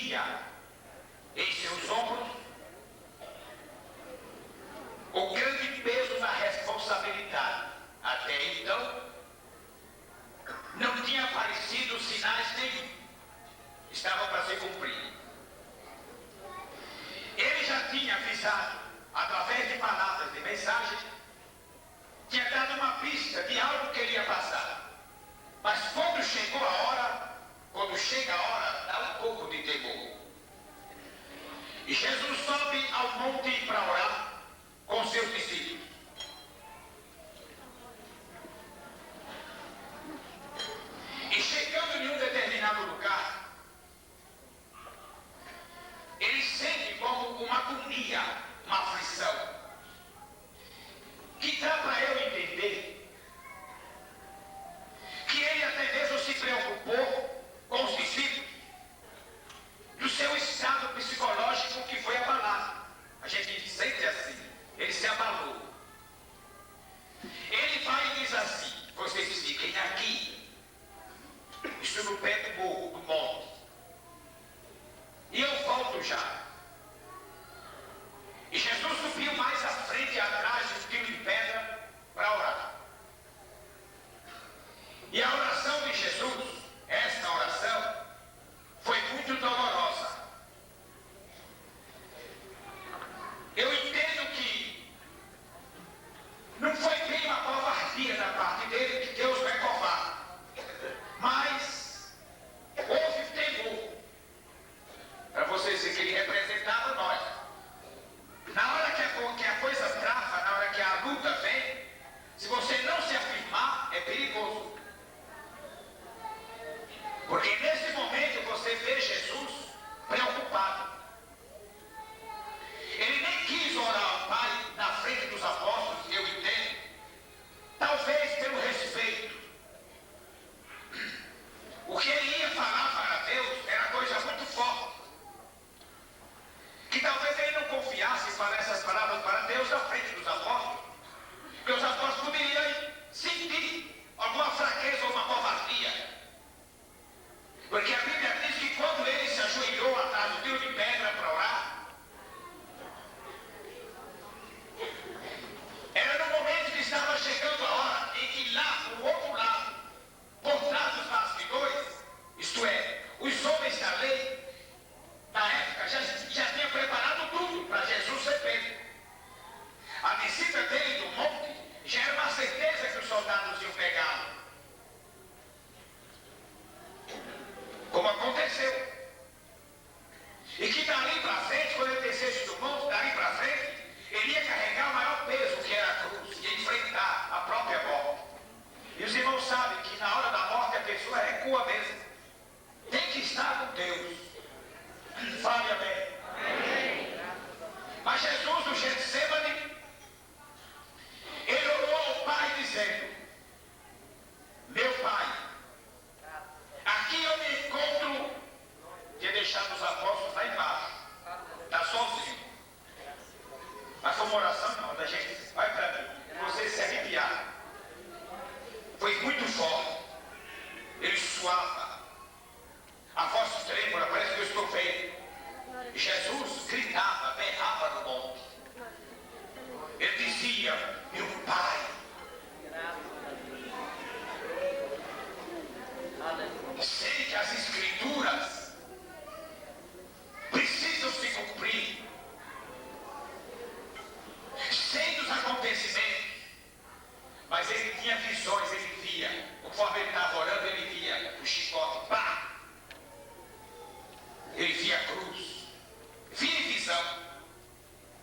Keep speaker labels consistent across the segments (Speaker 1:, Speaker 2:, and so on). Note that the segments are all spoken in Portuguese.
Speaker 1: sentia em seus ombros o grande peso da responsabilidade. Até então, não tinha aparecido sinais nenhum. Estava para ser cumprido. Ele já tinha avisado, através de palavras de mensagem, tinha dado uma pista de algo que ele ia passar. Mas quando chegou a hora, quando chega a hora, dá um pouco de temor. E Jesus sobe ao monte para orar com seus discípulos. E chegando em um determinado lugar, ele sente como uma agonia, uma aflição, que dá para eu entender que ele até mesmo se preocupou com os discípulos do seu estado psicológico que foi abalado. A gente sente assim, ele se abalou. Ele vai e diz assim: vocês fiquem aqui, isso no pé do morro, do monte, e eu volto já. E Jesus subiu mais à frente e atrás do quilo de pedra para orar. E a oração de Jesus, esta oração, foi muito dolorosa. Eu entendo que não foi bem uma covardia da parte dele, que Deus não é covarde, mas houve temor. Para vocês verem que ele representava nós. Na hora que a coisa trava, na hora que a luta vem, se você não se afirmar, é perigoso. Porque nesse momento você vê Jesus preocupado. Ele nem quis orar ao Pai na frente dos apóstolos, eu entendo. Talvez pelo respeito. O que ele ia falar para Deus era coisa muito forte. Que talvez ele não confiasse para essas palavras para Deus na frente dos apóstolos. Porque os apóstolos poderiam sentir alguma fraqueza ou uma covardia. Porque a Bíblia diz que quando ele se ajoelhou atrás do quilo de pedra para orar, era no momento que estava chegando a hora em que lá, do outro lado, por trás dos bastidores, isto é, os homens da lei, na época, já tinham preparado tudo para Jesus ser pego. A descida dele do monte já era uma certeza que os soldados iam pegá-lo. Como aconteceu. E que dali para frente, quando ele descesse do monte, dali para frente, ele ia carregar o maior peso, que era a cruz, ia enfrentar a própria morte. E os irmãos sabem que na hora da morte a pessoa recua mesmo. Tem que estar com Deus. Fale amém. Amém. Mas Jesus, no Getsemane, ele orou ao Pai dizendo: meu Pai, aqui eu me encontro. Tinha deixado os apóstolos lá embaixo. Está sozinho. Mas foi uma oração, não, da gente. Vai para mim. Vocês se arrepiaram. Foi muito forte. Ele suava. A voz trêmula, parece que eu estou vendo. E Jesus gritava, berrava no monte. Ele dizia: meu Pai. Sei que as Escrituras precisam se cumprir. Sei dos acontecimentos. Mas ele tinha visões, ele via. Conforme ele estava orando, ele via o chicote, pá! Ele via a cruz. Via visão.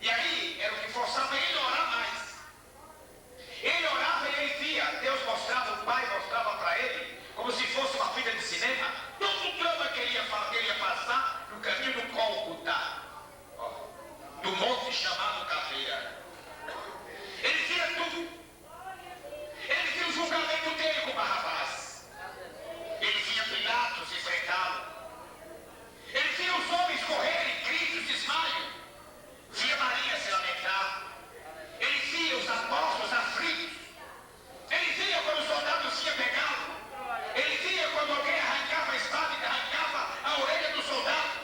Speaker 1: E aí era o que forçava ele a orar mais. Ele orava e ele via. Deus mostrava, o Pai mostrava para ele, como se fosse uma fita de cinema, todo o drama que ele ia passar no caminho do Gólgota, do monte chamado Caveira. Ele via tudo. Ele via o julgamento dele com Barrabás. Ele via Pilatos enfrentá-lo. Ele via os homens correrem, gritos, desmaio. Via Maria se lamentar. Ele via os apóstolos aflitos. Ele via quando os soldados iam pegá-lo. Ele via quando alguém arrancava a espada e arrancava a orelha do soldado.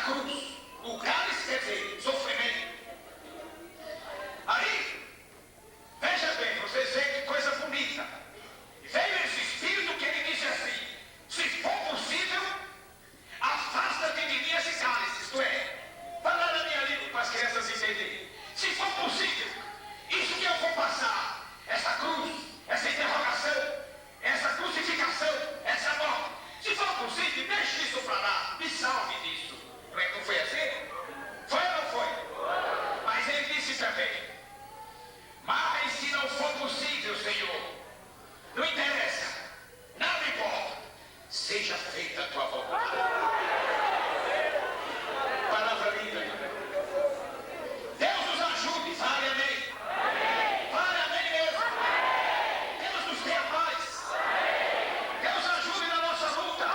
Speaker 1: cruz. O cálice quer dizer sofrimento. Aí, veja bem, vocês veem que coisa bonita. Veio esse Espírito que ele disse assim: se for possível, afasta-te de mim esse cálice. Isto é, falar na minha língua para as crianças entenderem. Se for possível, isso que eu vou passar, essa cruz, essa interrogação, essa crucificação, essa morte, se for possível, deixe isso para lá, me salve disso. Não foi assim? Foi ou não foi? Mas ele disse também: mas se não for possível, Senhor, não interessa, nada importa, seja feita a tua vontade. Palavra linda. Deus nos ajude, fale amém. Fale amém mesmo. Deus nos dê a paz. Deus ajude na nossa luta.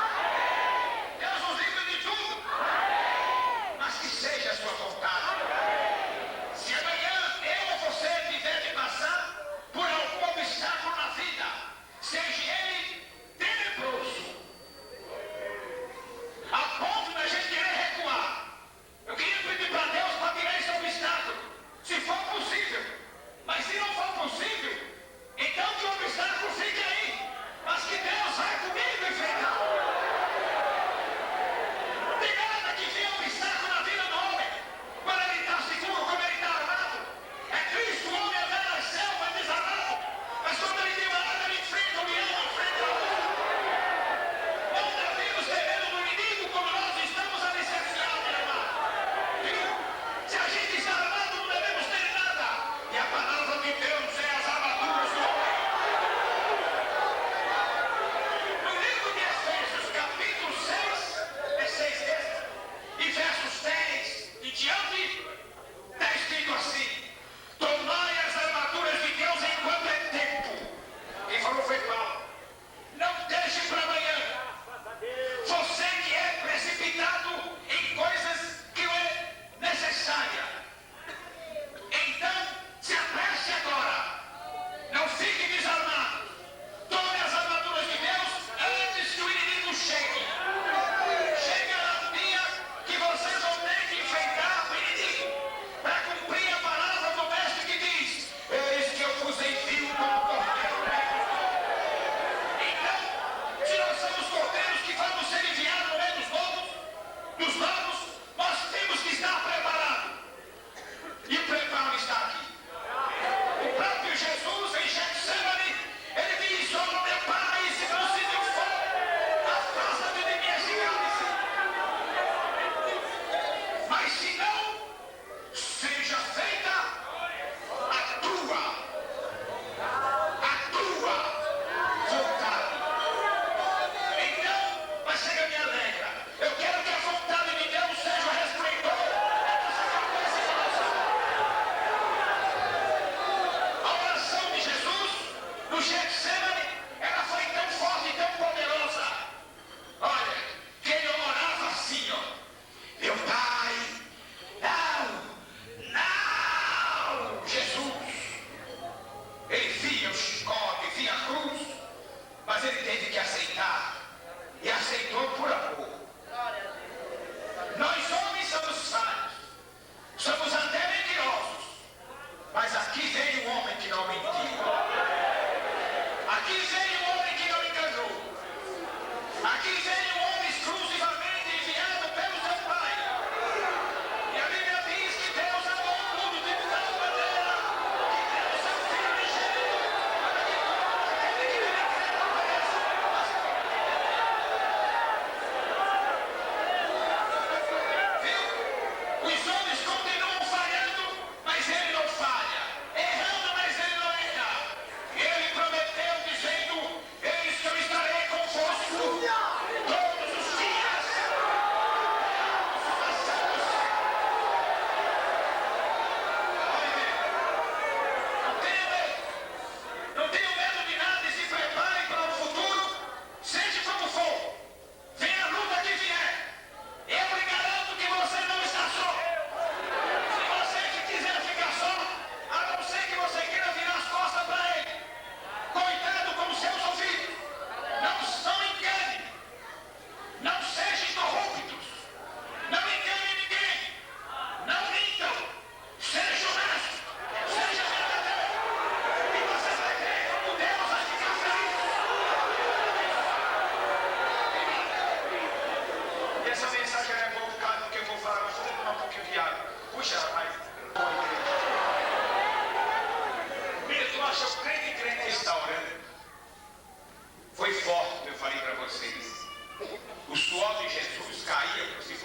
Speaker 1: Deus nos livre de tudo. Mas que seja a sua vontade. Se amanhã eu ou você tiver de passar por algum obstáculo na vida, seja ele tenebroso, a ponto da gente querer recuar, eu queria pedir para Deus para tirar esse obstáculo, se for possível. Mas se não for possível, então que o obstáculo fique aí, mas que Deus vai comigo enfrentar. Não tem nada que venha obstáculo na vida do homem, quando ele está seguro, como ele está armado. É Cristo, o homem anda na selva desarmado, mas quando ele tem uma arma, ele enfrenta o leão, enfrenta a onça. Não devemos ter medo do inimigo como nós estamos alicerciados, meu irmão. Viu? Se a gente está armado, não devemos ter nada. E a palavra de Deus é as armaduras do homem. No livro de Efésios, capítulo 6, é 6 desse, e versos 10 e diante, está escrito assim: tomai as armaduras de Deus enquanto é tempo. Quem falou foi Paulo. Não deixe para amanhã. Você que é precipitado em coisas que não é necessária, então se apresse agora. Não fique desarmado. Tome as armaduras de Deus antes que o inimigo chegue. Chegará um dia que vocês vão ter que enfrentar o inimigo para cumprir a palavra do mestre que diz: eis que eu vos envio como cordeiro. Então, se nós somos cordeiros que vamos ser enviados no meio dos lobos, nós temos que estar preparados. E o preparo está aqui. O próprio Jesus, em Getsemane, ele diz: ó meu Pai, se possível for, afasta-te de mim esse cálice. Mas se não, seja feita a tua vontade. Então, mas chega me alegra. Eu quero que a vontade de Deus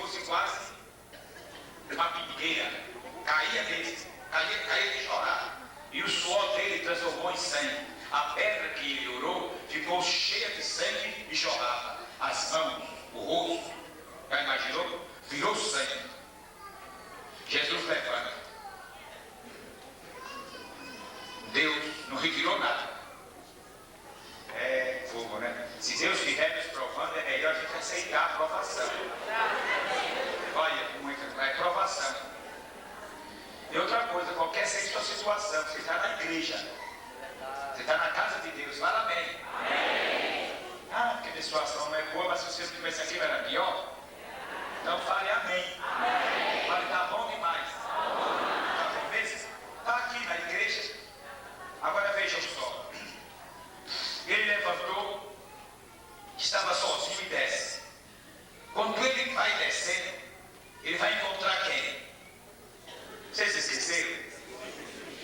Speaker 1: fosse quase uma pingueira. Caía dele, caía de chorar. E o suor dele transformou em sangue. A pedra que ele orou ficou cheia de sangue e jorrava. As mãos, o rosto, já imaginou? Virou sangue. Jesus levanta. Deus não retirou nada. É fogo, né? Se Deus estiver nos provando, é melhor a gente aceitar a provação. Olha, é provação. E outra coisa, qualquer seja a sua situação, você está na igreja, você está na casa de Deus, fala amém. Ah, porque a minha situação não é boa, mas se você estivesse aqui era pior. Então fale amém. Fale, está bom demais. Às vezes, está aqui na igreja. Agora vejam só. Ele levantou, estava sozinho e desce. Quando ele vai descendo, ele vai encontrar quem? Vocês esqueceram?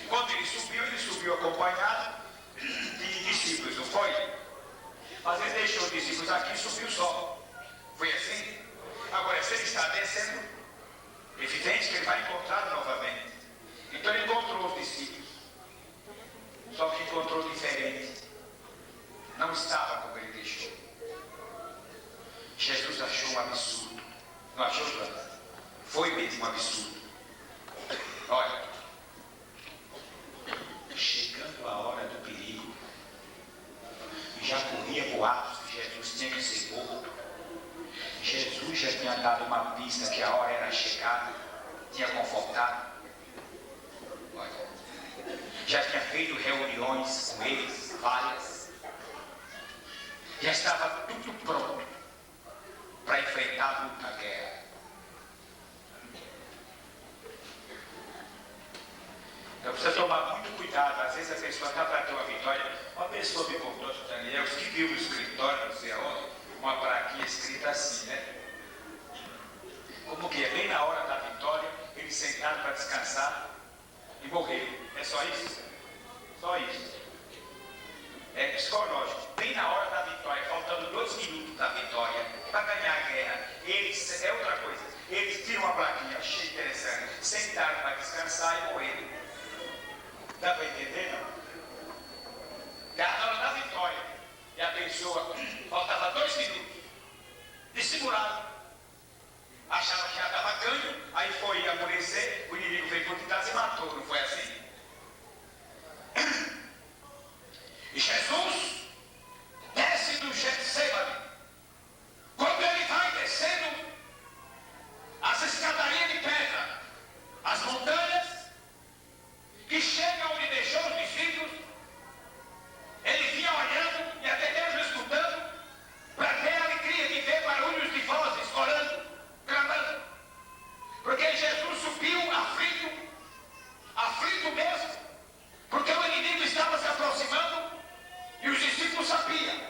Speaker 1: Quando ele subiu acompanhado de discípulos, não foi? Mas ele deixou os discípulos aqui e subiu só. Foi assim? Agora, se ele está descendo, evidente que ele vai encontrar novamente. Então ele encontrou os discípulos. Só que encontrou diferente. Não estava como ele deixou. Jesus achou um absurdo. Não achou, João? Foi mesmo um absurdo. Olha, chegando a hora do perigo, e já corria boatos que Jesus tinha que ser morto. Jesus já tinha dado uma pista que a hora era chegada, tinha confortado. Olha, já tinha feito reuniões com eles, várias. Já estava tudo pronto para enfrentar a luta, a guerra. Então precisa tomar muito cuidado. Às vezes a pessoa está para ter uma vitória. Uma pessoa me contou, Daniel, que viu no escritório, não sei aonde, uma plaquinha escrita assim, né? Como que é? Bem na hora da vitória, eles sentaram para descansar e morreram. É só isso? Só isso. É psicológico. Bem na hora da vitória, faltando 2 minutos da vitória, para ganhar a guerra, eles, é outra coisa, eles tiram uma plaquinha, achei interessante, sentaram para descansar e morreram. Dá para entender, não? Na hora da vitória, e a pessoa, faltava 2 minutos, dissimulado, achava que já estava ganho, aí foi amolecer, o inimigo veio por detrás e matou, não foi assim? E Jesus desce do Getsêmani. Quando ele vai descendo as escadarias de pedra, as montanhas, que chega onde deixou os discípulos, ele vinha olhando e até mesmo escutando, para ter a alegria de ver barulhos de vozes, orando, clamando. Porque Jesus subiu aflito mesmo, porque o inimigo estava se aproximando e os discípulos sabiam.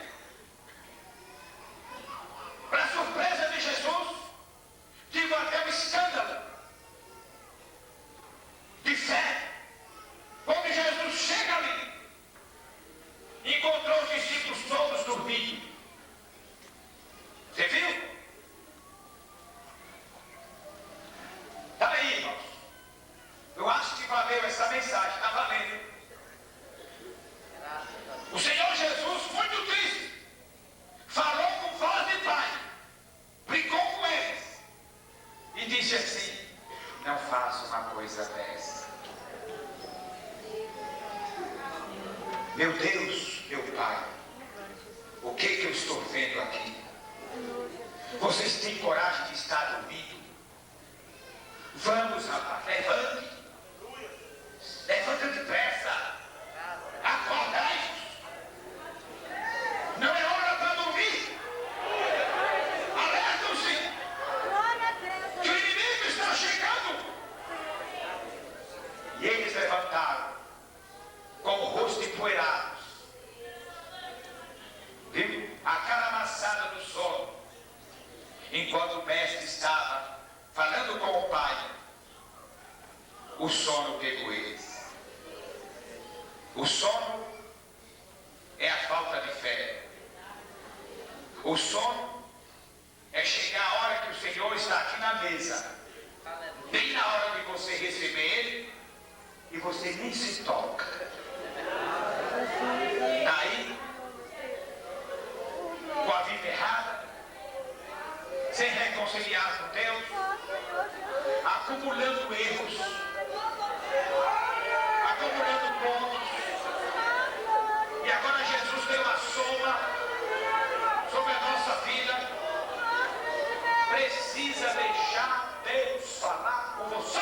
Speaker 1: Para surpresa de Jesus, digo até um escândalo de fé. Quando Jesus chega ali, encontrou os discípulos todos dormindo. Você viu? Está aí, irmãos. Eu acho que valeu essa mensagem, está valendo. O Senhor Jesus, muito triste, falou com voz de pai, brincou com eles e disse assim: não faça uma coisa dessa. Meu Deus, meu Pai, o que eu estou vendo aqui? Vocês têm coragem de estar dormindo? Vamos, rapaz, levante. Levanta depressa. Acordai-vos. Não é hora para dormir. Alertam-se que o inimigo está chegando. E eles levantaram com o rosto empoeirado, viu? A cara amassada do sono, enquanto o mestre estava falando com o pai. O sono pegou eles. O sono é a falta de fé. O sono é chegar a hora que o Senhor está aqui na mesa, bem na hora de você receber ele, e você nem se toca. Aí, com a vida errada, sem reconciliar com Deus, acumulando erros, acumulando pontos. E agora Jesus tem uma soma sobre a nossa vida. Precisa deixar Deus falar com você.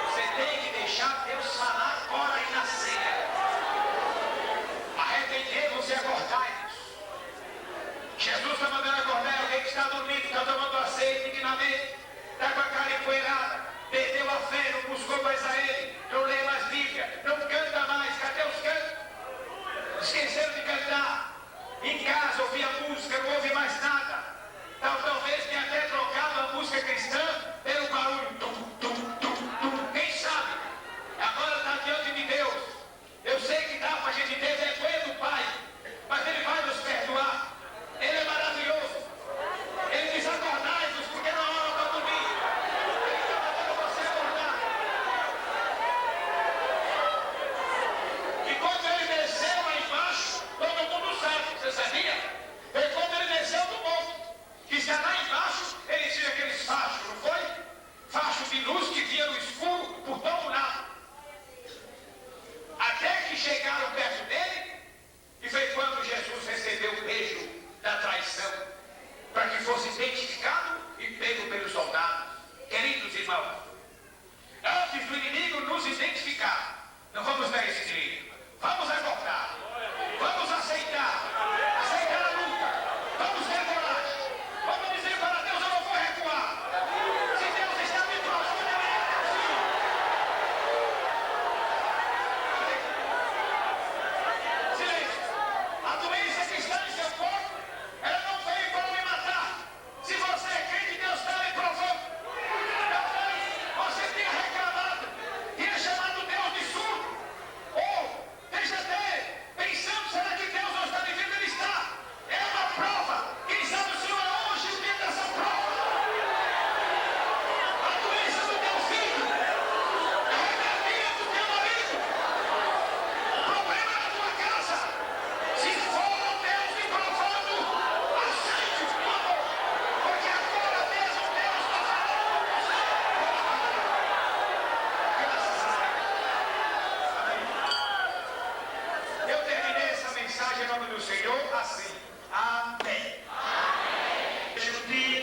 Speaker 1: Você tem que deixar Deus falar agora aí na ceia. Arrependei-vos e acordai-vos. Jesus está mandando acordar alguém que está dormindo, está tomando a ceia indignamente, está com a cara empoeirada, perdeu a fé, não buscou mais a Ele, não lê mais Bíblia, não canta mais. Cadê os cantos? Esqueceram de cantar. Em casa ouvia música, não ouve mais nada. Talvez tenha até trocado a música cristã pelo barulho. Quem sabe? Agora está diante de Deus. Eu sei que dá para a gente ter vergonha do Pai, mas Ele vai nos perdoar. Ele é maravilhoso. Ele diz: acordai-vos, porque não há hora para dormir. Ele está mandando você acordar. E quando ele desceu lá embaixo, todo mundo sabe, você sabia? Foi quando ele desceu do monte, que está lá embaixo, ele tinha aqueles fachos, não foi? Fachos de luz que vinha no escuro por todo lado. Até que chegaram perto dele, e foi quando Jesus recebeu o beijo da traição, para que fosse identificado e pego pelos soldados. Queridos irmãos, antes do inimigo nos identificar, não vamos dar esse direito. Vamos acordar, vamos aceitar a luta, vamos ter coragem, vamos dizer para Deus: eu não vou recuar. Se Deus está me propondo, eu não. Silêncio. A doença que está em seu corpo, ela não veio para me matar. Se você é crente, Deus está me provando. Talvez você tenha reclamado, tenha chamado Deus de surdo, ou deixa até pensando: será que Deus não está me vendo? Ele está. É uma prova. Quem sabe o Senhor é hoje o dia dessa prova. A doença do teu filho, a rebeldia do teu marido, o problema na tua casa. Se for Deus me provando, aceite o amor, porque agora mesmo Deus está falando com você. Graças a Deus. Eu terminei essa mensagem em nome do Senhor assim. Amém. Amém.